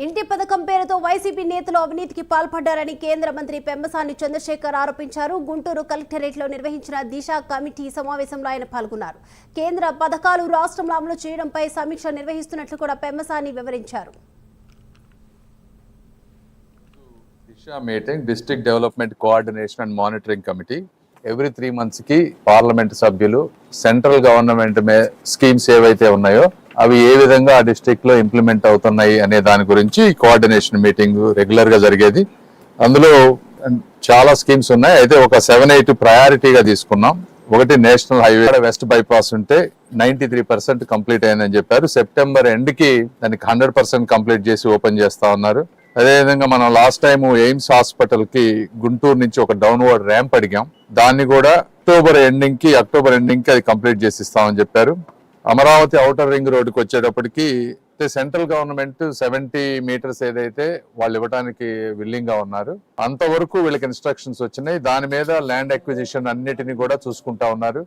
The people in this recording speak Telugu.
ఇంటి పథకం పేరుతో వైసీపీ నేతలు అవినీతికి పాల్పడ్డారని కేంద్ర మంత్రి పెమ్మసాని చంద్రశేఖర్ ఆరోపించారు. గుంటూరు కలెక్టరేట్లో నిర్వహించిన దిశ కమిటీ సమావేశంలో ఆయన పాల్గొన్నారు. కేంద్ర పథకాలు రాష్ట్రంలో అమలు చేయడంపై సమీక్ష నిర్వహిస్తున్నట్లు కూడా పెమ్మసాని వివరించారు. Disha meeting district development coordination and monitoring committee every 3 months కి పార్లమెంట్ సభ్యులు సెంట్రల్ గవర్నమెంట్ స్కీమ్స్ ఏవైతే ఉన్నాయో అవి ఏ విధంగా ఆ డిస్ట్రిక్ట్ లో ఇంప్లిమెంట్ అవుతున్నాయి అనే దాని గురించి కోఆర్డినేషన్ మీటింగ్ రెగ్యులర్ గా జరిగేది. అందులో చాలా స్కీమ్స్ ఉన్నాయి. అయితే ఒక 7-8 ప్రయారిటీగా తీసుకున్నాం. ఒకటి నేషనల్ హైవే వెస్ట్ బైపాస్ ఉంటే 93% కంప్లీట్ అయిందని చెప్పారు. సెప్టెంబర్ ఎండ్ కి దానికి 100% కంప్లీట్ చేసి ఓపెన్ చేస్తా ఉన్నారు. అదేవిధంగా మనం లాస్ట్ టైం ఎయిమ్స్ హాస్పిటల్ కి గుంటూరు నుంచి ఒక డౌన్వర్డ్ ర్యాంప్ అడిగాం. దాన్ని కూడా అక్టోబర్ ఎండింగ్ కి అది కంప్లీట్ చేసి ఇస్తామని చెప్పారు. అమరావతి ఔటర్ రింగ్ రోడ్డుకి వచ్చేటప్పటికి సెంట్రల్ గవర్నమెంట్ 70 meters ఏదైతే వాళ్ళు ఇవ్వడానికి విల్లింగ్ గా ఉన్నారు అంతవరకు వీళ్ళకి ఇన్స్ట్రక్షన్స్ వచ్చినాయి. దాని మీద ల్యాండ్ అక్విజిషన్ అన్నిటిని కూడా చూసుకుంటా ఉన్నారు.